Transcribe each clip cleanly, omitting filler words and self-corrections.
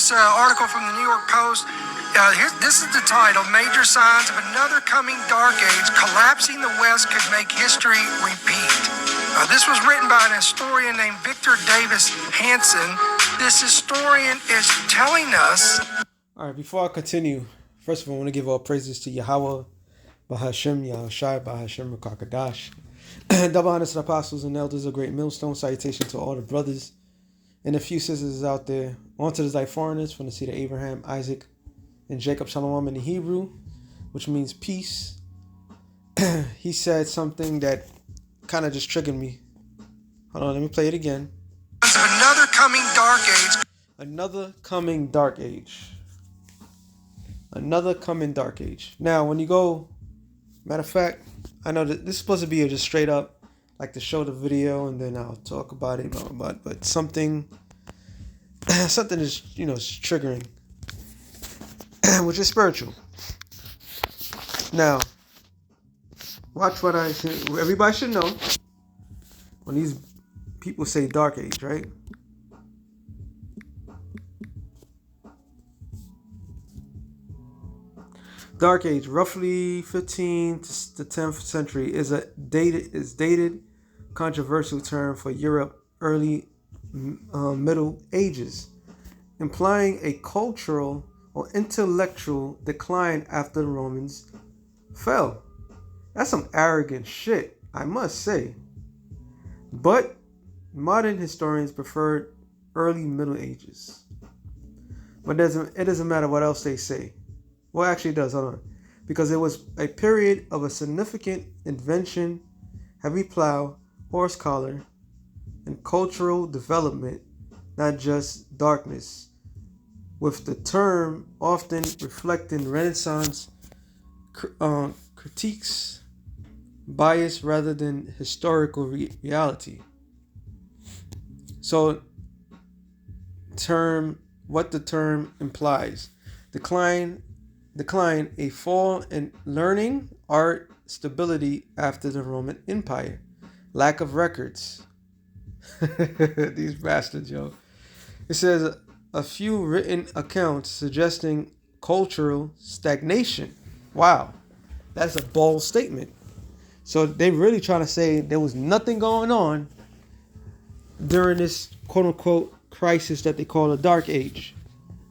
this article from the New York Post. This is the title: Major Signs of Another Coming Dark Age. Collapsing the West Could Make History Repeat. This was written by an historian named Victor Davis Hanson. This historian is telling us... All right, before I continue, first of all, I want to give all praises to Yahweh, Bahashem, Yahushai, Bahashem, Rakakadash. Double honors to the apostles and elders of Great Millstone. Salutation to all the brothers and a few sisters out there. On to the like foreigners from the seed of Abraham, Isaac, and Jacob. Shalom in the Hebrew, which means peace. He said something that kind of just triggered me. Hold on, let me play it again. Another coming dark age. Another coming dark age. Another coming dark age. Now, when you go, matter of fact, I know that this is supposed to be just straight up, like to show the video and then I'll talk about it, but something is, triggering, which is spiritual. Now, watch what I say. Everybody should know when these people say dark age, right? Dark Age, roughly 15th to 10th century, is dated controversial term for Europe early Middle Ages, implying a cultural or intellectual decline after the Romans fell. That's some arrogant shit, I must say. But modern historians prefer early Middle Ages. But it doesn't matter what else they say. Well, actually it does, hold on. Because it was a period of a significant invention, heavy plow, horse collar, and cultural development, not just darkness, with the term often reflecting Renaissance critiques, bias rather than historical reality. So, what the term implies: decline, a fall in learning, art, stability after the Roman Empire, lack of records. These bastards, yo. It says a few written accounts suggesting cultural stagnation. Wow, that's a bold statement. So they really trying to say there was nothing going on during this quote unquote crisis that they call a dark age,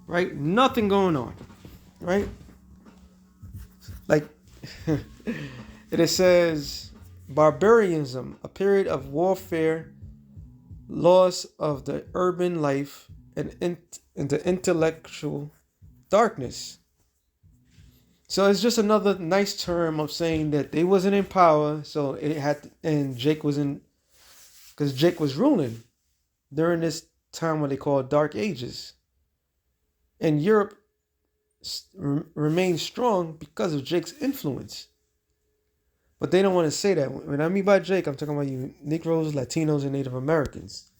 right? Nothing going on, right? Like, it says, barbarism, a period of warfare, loss of the urban life, and the intellectual darkness. So it's just another nice term of saying that they wasn't in power, so it had to, and Jake was in, because Jake was ruling during this time what they call Dark Ages. And Europe remains strong because of Jake's influence. But they don't want to say that. When I mean by Jake, I'm talking about you Negroes, Latinos, and Native Americans.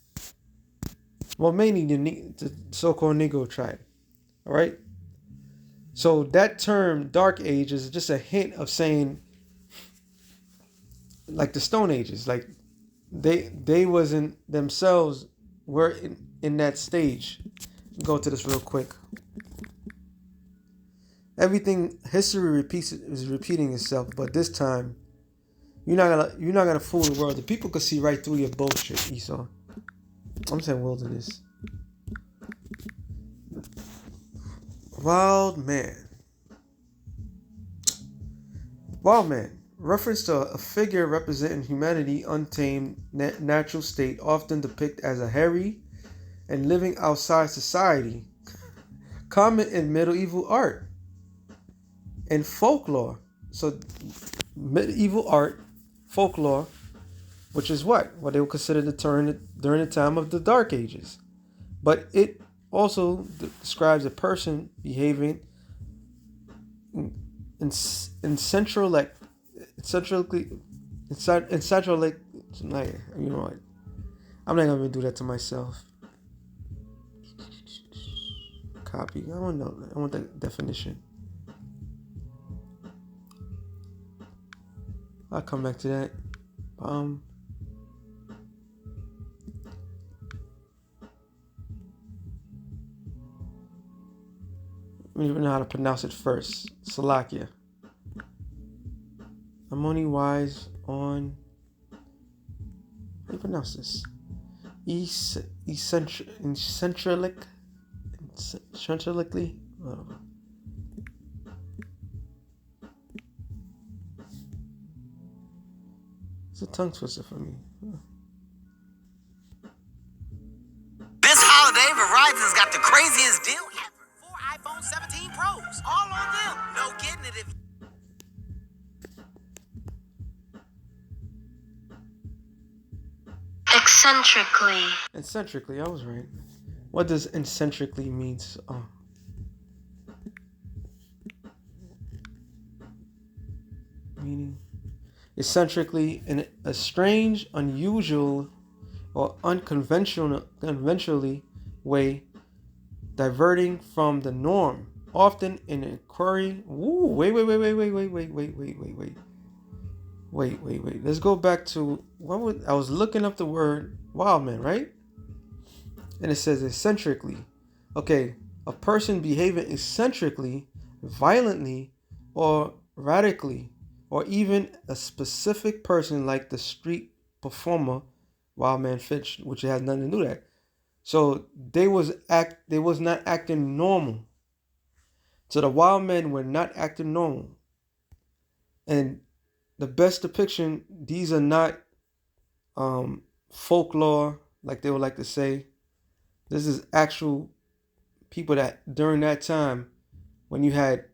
Well, mainly the so-called Negro tribe. All right? So that term, Dark Age, is just a hint of saying, like the Stone Ages, like they wasn't themselves, were in that stage. Go to this real quick. Everything history is repeating itself, but this time you're not gonna fool the world. The people can see right through your bullshit, Esau. I'm saying wilderness. Wild man. Reference to a figure representing humanity untamed natural state, often depicted as a hairy and living outside society. Common in medieval art and folklore. So medieval art, folklore, which is what they would consider the term during the time of the Dark Ages. But it also describes a person behaving in central, like centrally, like, you know what? I'm not gonna do that to myself. Copy. I want the definition. I'll come back to that. I don't even know how to pronounce it first. Salakia. I'm only wise on. How do you pronounce this? Eccentrically. It's a tongue twister for me. This holiday, Verizon's got the craziest deal ever. 4 iPhone 17 Pros, all on them. No getting it if. Eccentrically. Eccentrically, I was right. What does eccentrically mean? Meaning eccentrically in a strange, unusual, or unconventionally way, diverting from the norm, often in inquiry. Ooh, wait. Let's go back to I was looking up the word wild man, right? And it says eccentrically. Okay, a person behaving eccentrically, violently, or radically, or even a specific person like the street performer Wildman Fitch, which has nothing to do with that. So they was not acting normal. So the wild men were not acting normal. And the best depiction, these are not folklore, like they would like to say. This is actual people that during that time, when you had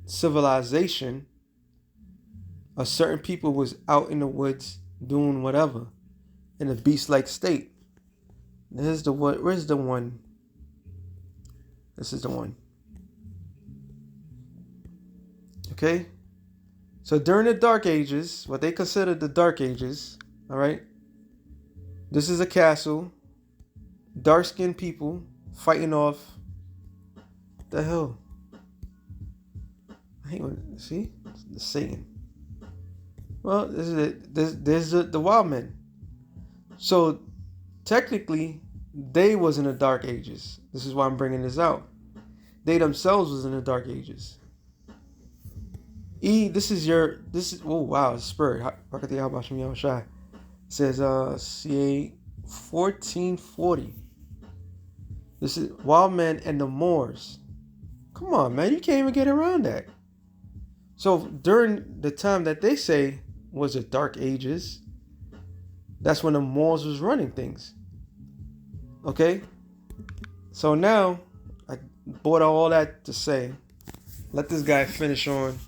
civilization, a certain people was out in the woods doing whatever in a beast-like state. Where's the one? This is the one. Okay? So during the Dark Ages, what they considered the Dark Ages, all right? This is a castle, dark-skinned people fighting off. What the hell? I hate when, see? The Satan. Well, this is it. There's the wild men. So technically, they was in the Dark Ages. This is why I'm bringing this out. They themselves was in the Dark Ages. Oh wow, Spur. It says CA 1440. This is Wild Men and the Moors. Come on, man, you can't even get around that. So during the time that they say was the Dark Ages, that's when the Moors was running things. Okay? So now I brought all that to say, let this guy finish on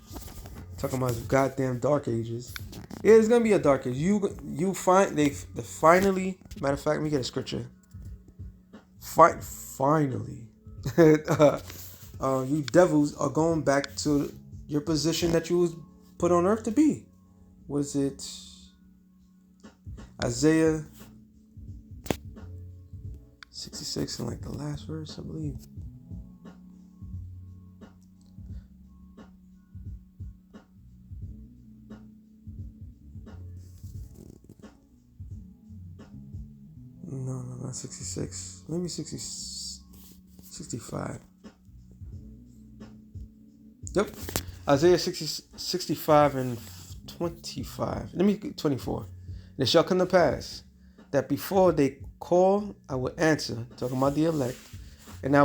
talking about his goddamn Dark Ages. Yeah, it's gonna be a Dark Age. You find they finally. Matter of fact, let me get a scripture. Finally, you devils are going back to your position that you was put on earth to be. Was it Isaiah 66 and like the last verse, I believe. No, not 66. Maybe 65. Yep. Isaiah 65 and 25. Let me 24. And it shall come to pass that before they call, I will answer. Talking about the elect. And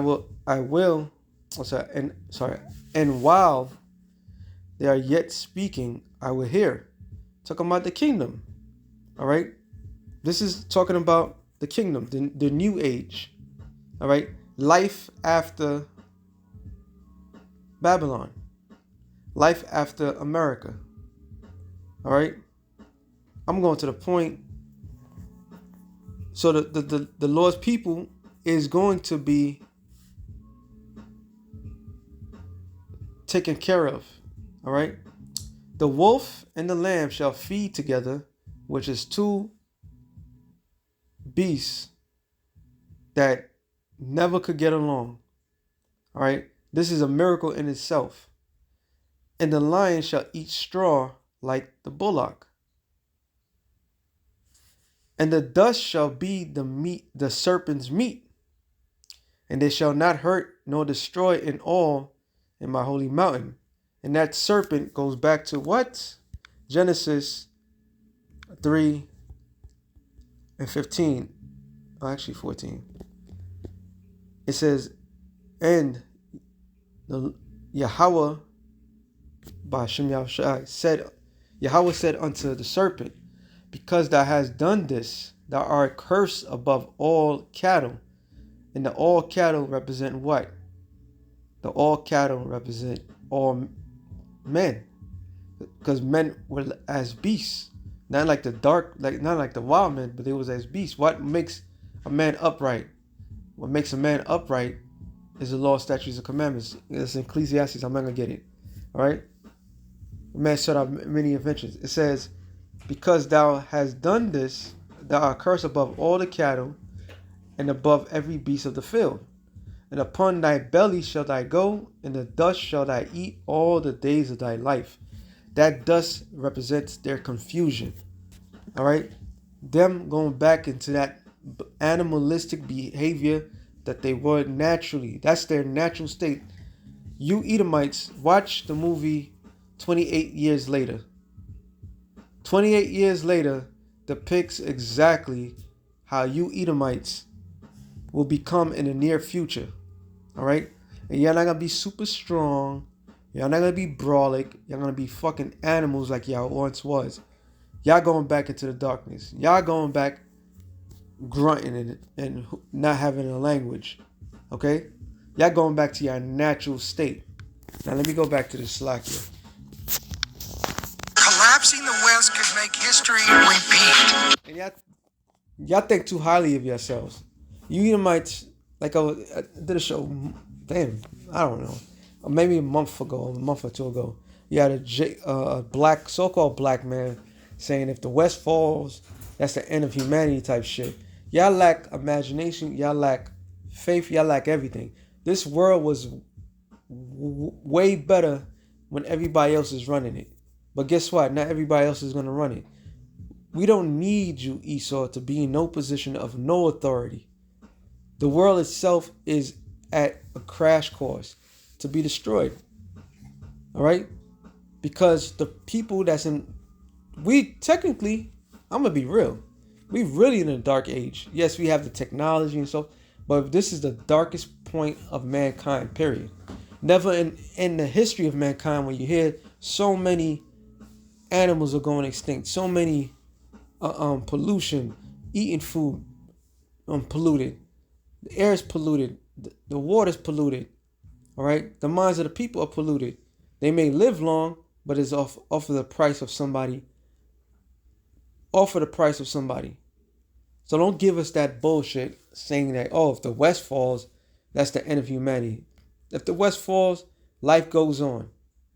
and while they are yet speaking, I will hear. Talking about the kingdom. All right. This is talking about the kingdom, the new age. All right. Life after Babylon. Life after America. All right. I'm going to the point. So the Lord's people is going to be taken care of. All right. The wolf and the lamb shall feed together, which is two beasts that never could get along. All right. This is a miracle in itself. And the lion shall eat straw like the bullock. And the dust shall be the serpent's meat. And they shall not hurt nor destroy in all in my holy mountain. And that serpent goes back to what? Genesis 3 and 15. Oh, actually 14. It says, and the Yahweh Ba'Shem Yahushai said, Yahweh said unto the serpent, because thou hast done this, thou art cursed above all cattle. And the all cattle represent what? The all cattle represent all men. Because men were as beasts. Not like the not like the wild men, but they was as beasts. What makes a man upright? What makes a man upright is the law, statutes, and commandments. It's in Ecclesiastes. I'm not going to get it. All right? A man set out many inventions. It says, because thou hast done this, thou art cursed above all the cattle and above every beast of the field. And upon thy belly shall thou go, and the dust shall thou eat all the days of thy life. That dust represents their confusion. All right? Them going back into that animalistic behavior that they were naturally. That's their natural state. You Edomites, watch the movie 28 Years Later. 28 Years Later depicts exactly how you Edomites will become in the near future. All right? And you're not going to be super strong. Y'all not going to be brawlic. Y'all going to be fucking animals like y'all once was. Y'all going back into the darkness. Y'all going back grunting and not having a language. Okay? Y'all going back to your natural state. Now let me go back to the slack here. Collapsing the West could make history repeat. And y'all think too highly of yourselves. You Edomites, like I did a show, damn, I don't know, maybe a month or two ago. You had a black, so-called black man saying if the West falls, that's the end of humanity type shit. Y'all lack imagination, y'all lack faith, y'all lack everything. This world was way better when everybody else is running it. But guess what? Not everybody else is going to run it. We don't need you, Esau, to be in no position of no authority. The world itself is at a crash course to be destroyed. All right? Because the people that's in... We technically, I'm going to be real. We really in a dark age. Yes, we have the technology and so, but this is the darkest point of mankind, period. Never in the history of mankind when you hear so many animals are going extinct, so many pollution, eating food polluted, the air is polluted, the water is polluted, all right? The minds of the people are polluted. They may live long, but it's off of the price of somebody. Off of the price of somebody. So don't give us that bullshit saying that, oh, if the West falls, that's the end of humanity. If the West falls, life goes on.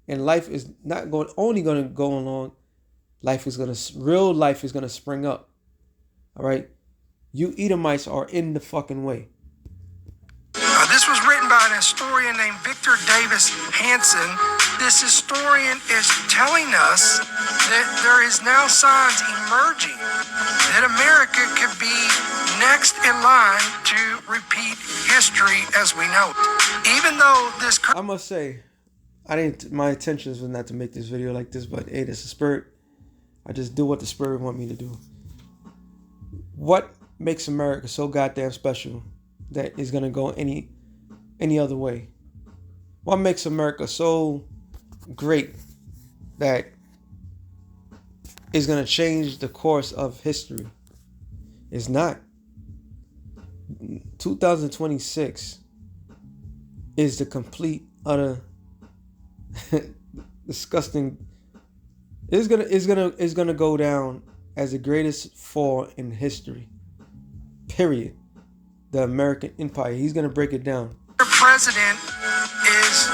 And life is not only going to go along. Real life is going to spring up. All right? You Edomites are in the fucking way. This was written by an historian named Victor Davis Hanson. This historian is telling us that there is now signs emerging that America could be next in line to repeat history as we know it. Even though this... I must say, my intentions was not to make this video like this, but hey, that's the spirit. I just do what the spirit want me to do. What makes America so goddamn special that is gonna go any other way? What makes America so great that is gonna change the course of history? It's not. 2026 is the complete, utter, disgusting. It's gonna go down as the greatest fall in history. Period. The American Empire. He's gonna break it down. The president is,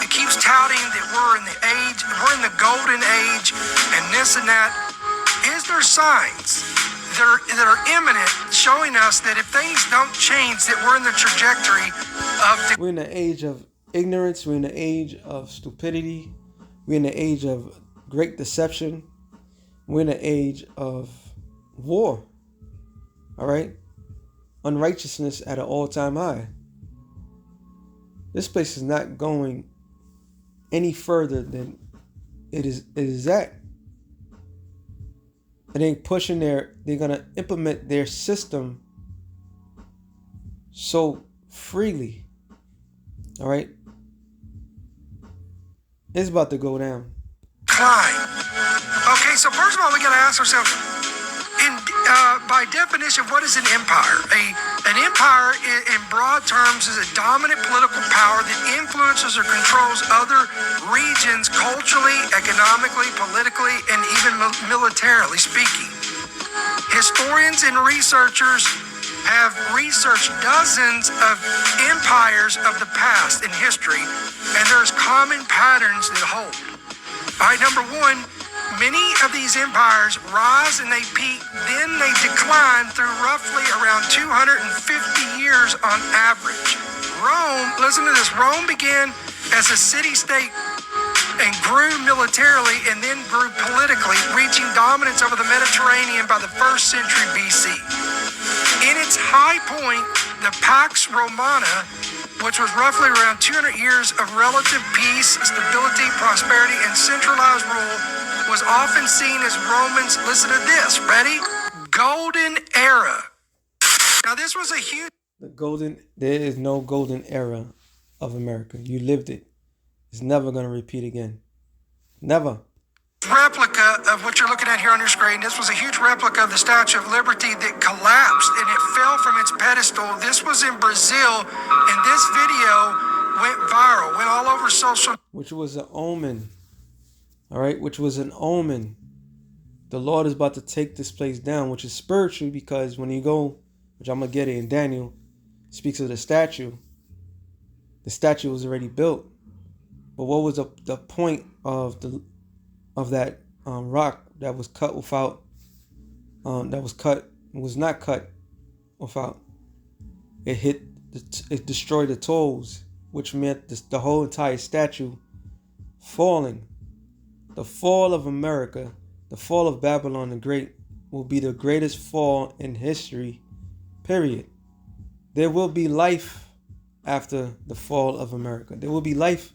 it keeps touting that we're in the golden age, and this and that. Is there signs that are imminent, showing us that if things don't change, that we're in the trajectory of... We're in the age of ignorance. We're in the age of stupidity. We're in the age of great deception. We're in the age of war. All right? Unrighteousness at an all-time high. This place is not going any further than it is at. And they pushing they're gonna implement their system so freely. All right, it's about to go down. Klein. Okay, so first of all, we got to ask ourselves, by definition, what is an empire? An empire, in broad terms, is a dominant political power that influences or controls other regions culturally, economically, politically, and even militarily speaking. Historians and researchers have researched dozens of empires of the past in history, and there's common patterns that hold. All right, number one, many of these empires rise and they peak, then they decline through roughly around 250 years on average. Rome, listen to this, Rome began as a city-state and grew militarily and then grew politically, reaching dominance over the Mediterranean by the 1st century BC. In its high point, the Pax Romana, which was roughly around 200 years of relative peace, stability, prosperity, and centralized rule, was often seen as Romans, listen to this, ready? Golden era. Now this was a huge... There is no golden era of America. You lived it. It's never going to repeat again. Never. Replica of what you're looking at here on your screen. This was a huge replica of the Statue of Liberty that collapsed and it fell from its pedestal. This was in Brazil, and this video went viral, went all over social. Which was an omen. All right, which was an omen. The Lord is about to take this place down, which is spiritual, because when you go, which I'm gonna get it in Daniel, speaks of the statue. The statue was already built, but what was the point of that rock that was cut without was not cut without it destroyed the toes, which meant the whole entire statue falling. The fall of America, the fall of Babylon the Great, will be the greatest fall in history, period. There will be life after the fall of America. There will be life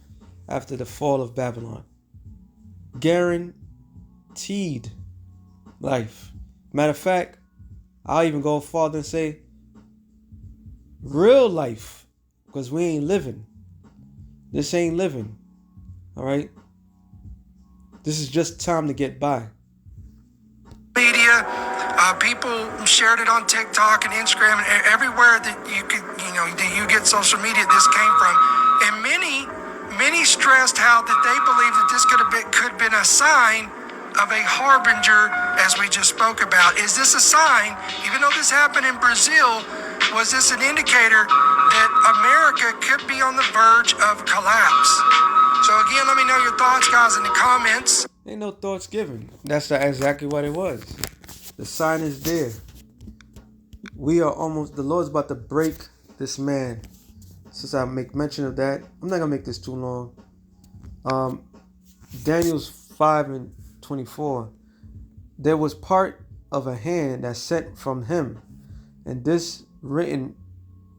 after the fall of Babylon. Guaranteed life. Matter of fact, I'll even go farther and say real life, because we ain't living. This ain't living. All right? This is just time to get by. Media, people shared it on TikTok and Instagram and everywhere that that you get social media. This came from, and many stressed how that they believe that this could have been a sign of a harbinger, as we just spoke about. Is this a sign? Even though this happened in Brazil, was this an indicator that America could be on the verge of collapse? So again, let me know your thoughts, guys, in the comments. Ain't no thoughts given. That's exactly what it was. The sign is there. The Lord's about to break this man. Since I make mention of that, I'm not going to make this too long. Daniel's 5:24. There was part of a hand that sent from him, and this writing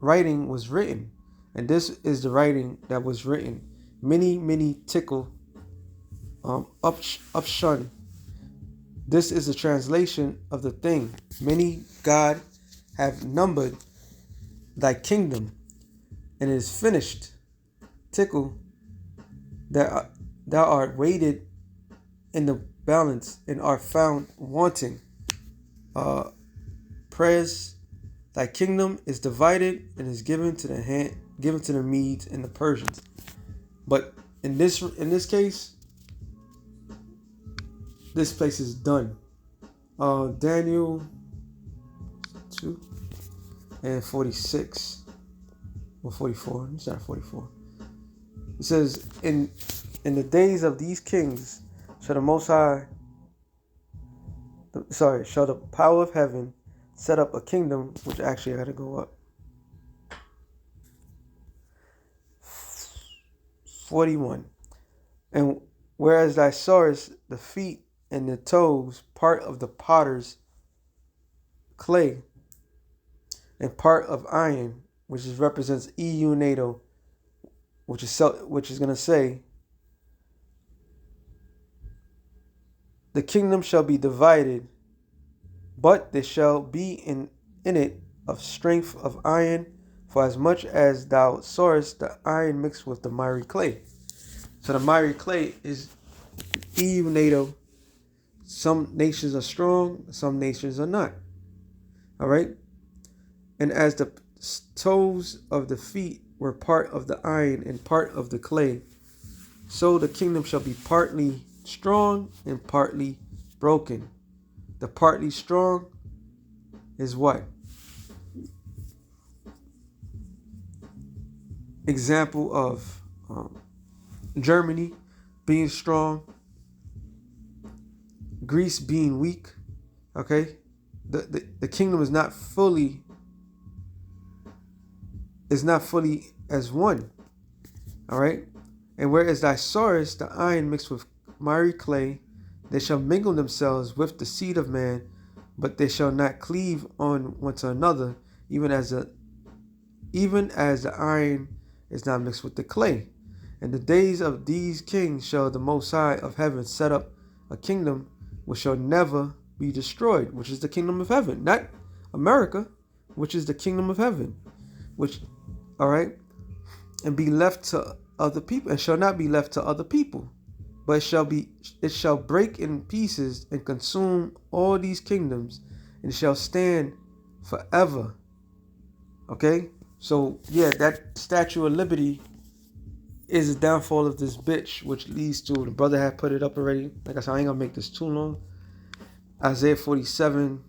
was written. And this is the writing that was written. Many tickle upshun. This is a translation of the thing. Many God have numbered thy kingdom, and it is finished. Tickle thou art weighted in the balance and are found wanting. Prayers, thy kingdom is divided and is given to the Medes and the Persians. But in this case, this place is done. Daniel 2:46 or 44. It's not 44. It says, in the days of these kings shall the power of heaven set up a kingdom, which actually I gotta go up. 41. And whereas thou sawest the feet and the toes, part of the potter's clay and part of iron, which represents EU, NATO, which is going to say, the kingdom shall be divided, but there shall be in it of strength of iron, for as much as thou sawest the iron mixed with the miry clay. So the miry clay is Eve, NATO. Some nations are strong, some nations are not. All right? And as the toes of the feet were part of the iron and part of the clay, so the kingdom shall be partly strong and partly broken. The partly strong is what? Example of Germany being strong, Greece being weak. Okay, the kingdom is not fully as one. All right, and whereas thy sawest the iron mixed with miry clay, they shall mingle themselves with the seed of man, but they shall not cleave on one to another, even as the iron is not mixed with the clay. In the days of these kings shall the Most High of heaven set up a kingdom which shall never be destroyed, which is the kingdom of heaven, not America, which is the kingdom of heaven, which, all right, and be left to other people, and shall not be left to other people, but it shall break in pieces and consume all these kingdoms, and shall stand forever. Okay, so yeah, that Statue of Liberty is the downfall of this bitch, which leads to, the brother had put it up already. Like I said, I ain't gonna make this too long. Isaiah 47,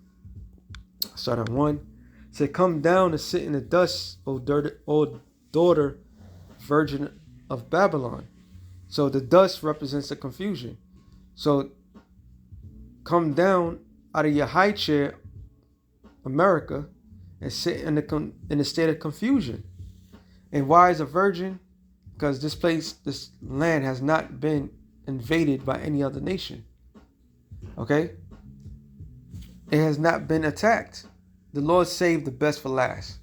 start at 1. Said, come down and sit in the dust, O daughter, virgin of Babylon. So the dust represents the confusion. So come down out of your high chair, America, and sit in the state of confusion. And why is a virgin? Because this land has not been invaded by any other nation. Okay? It has not been attacked. The Lord saved the best for last.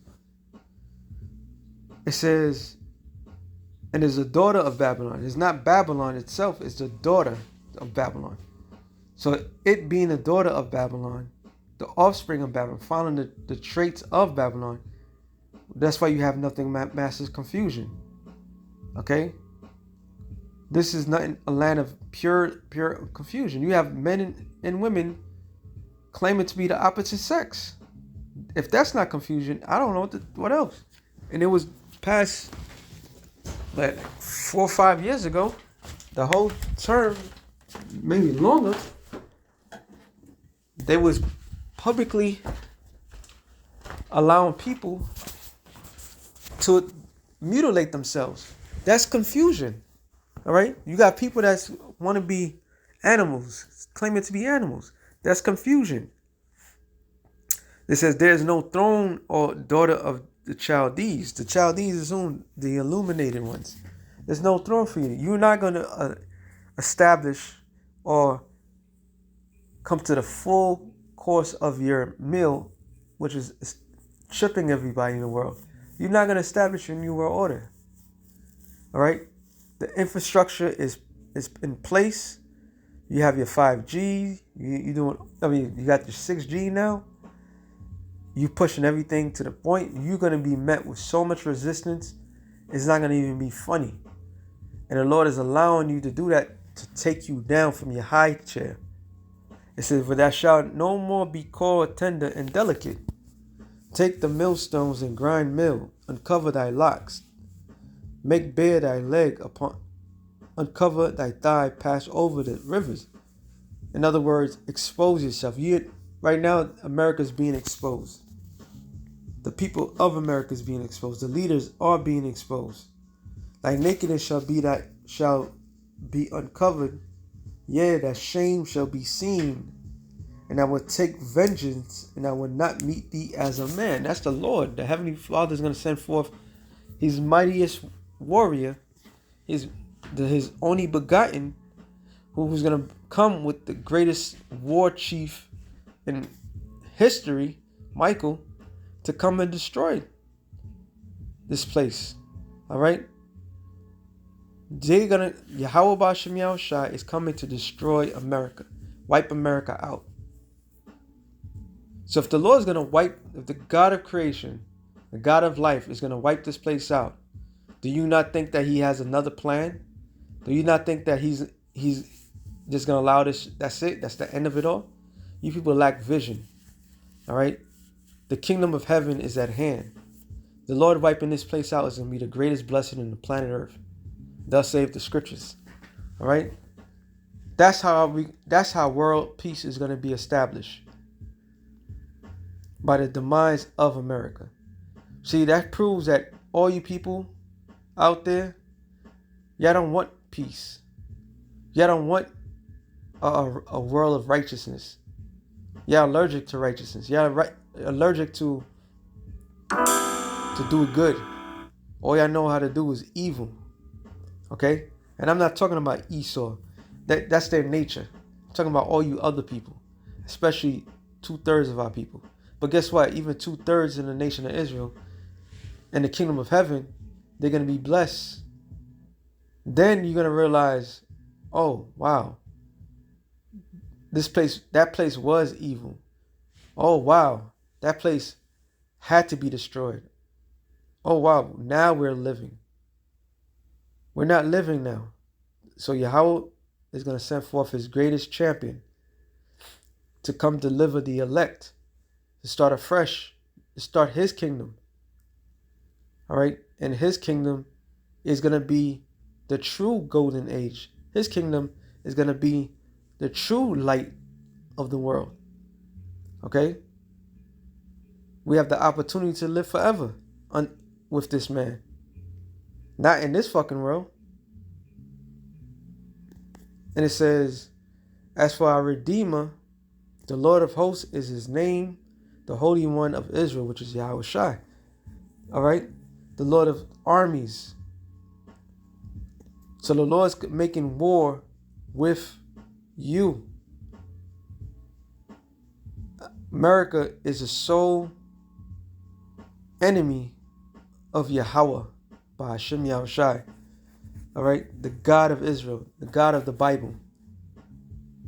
It says, and is a daughter of Babylon. It's not Babylon itself, it's the daughter of Babylon. So it being the daughter of Babylon, the offspring of Babylon, following the traits of Babylon, that's why you have nothing massive confusion. Okay? This is not a land of pure confusion. You have men and women claiming to be the opposite sex. If that's not confusion, I don't know what else. And it was past like 4 or 5 years ago, the whole term, maybe longer, they was publicly allowing people to mutilate themselves. That's confusion. All right? You got people that want to be animals, claiming to be animals. That's confusion. It says there is no throne or daughter of the Chaldees. The Chaldees is whom? The illuminated ones. There's no throne for you. You're not going to establish or come to the full course of your meal, which is shipping everybody in the world. You're not going to establish your new world order. All right? The infrastructure is in place. You have your 5G. You got your 6G now. You pushing everything to the point. You're going to be met with so much resistance. It's not going to even be funny. And the Lord is allowing you to do that to take you down from your high chair. It says, for thou shalt no more be called tender and delicate. Take the millstones and grind mill. Uncover thy locks. Make bare thy leg uncover thy thigh, pass over the rivers. In other words, expose yourself. Right now, America's being exposed. The people of America is being exposed. The leaders are being exposed. Thy nakedness shall be uncovered. Yea, thy shame shall be seen. And I will take vengeance, and I will not meet thee as a man. That's the Lord. The Heavenly Father is going to send forth his mightiest warrior, his only begotten, who's going to come with the greatest war chief in history, Michael, to come and destroy this place. All right? Yahweh Bashem Yahushua is coming to destroy America, wipe America out. So if the Lord is going to if the God of creation, the God of life is going to wipe this place out, do you not think that he has another plan? Do you not think that he's just going to allow this? That's it. That's the end of it all. You people lack vision. All right. The kingdom of heaven is at hand. The Lord wiping this place out is going to be the greatest blessing in the planet Earth. Thus save the scriptures. All right. That's how world peace is going to be established. By the demise of America. See, that proves that all you people out there, y'all don't want peace. Y'all don't want a world of righteousness. Y'all allergic to righteousness. Y'all allergic to do good. All y'all know how to do is evil. Okay? And I'm not talking about Esau. That's their nature. I'm talking about all you other people. Especially 2/3 of our people. But guess what? Even 2/3 in the nation of Israel and the kingdom of heaven, they're going to be blessed. Then you're going to realize, oh, wow. That place was evil. Oh, wow. That place had to be destroyed. Oh, wow. Now we're living. We're not living now. So Yahweh is going to send forth his greatest champion to come deliver the elect, to start afresh, to start his kingdom. All right? And his kingdom is going to be the true golden age. His kingdom is going to be the true light of the world. Okay? We have the opportunity to live forever with this man. Not in this fucking world. And it says, as for our Redeemer, the Lord of hosts is his name, the Holy One of Israel, which is Yahweh Shai. All right? The Lord of armies. So the Lord is making war with you. America is the sole enemy of Yahweh by Hashem Yahushai. All right? The God of Israel, the God of the Bible.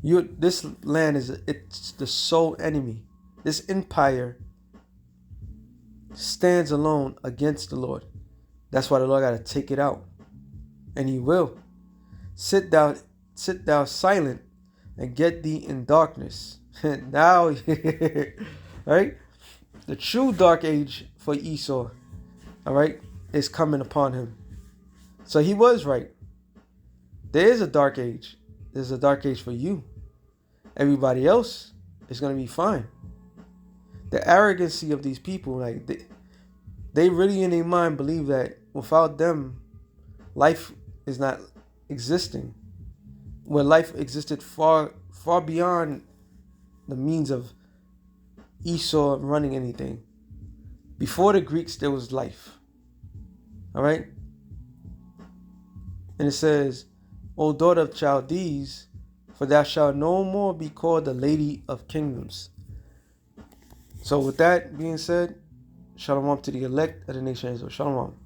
This land it's the sole enemy. This empire stands alone against the Lord. That's why the Lord got to take it out. And he will. Sit thou silent and get thee in darkness. Now, right? The true dark age for Esau, all right, is coming upon him. So he was right. There is a dark age. There's a dark age for you. Everybody else is going to be fine. The arrogancy of these people, like they really in their mind believe that without them, life is not existing. Where life existed far beyond the means of Esau running anything. Before the Greeks, there was life. All right? And it says, O daughter of Chaldees, for thou shalt no more be called the lady of kingdoms. So with that being said, shalom to the elect of the nation of Israel. Shalom.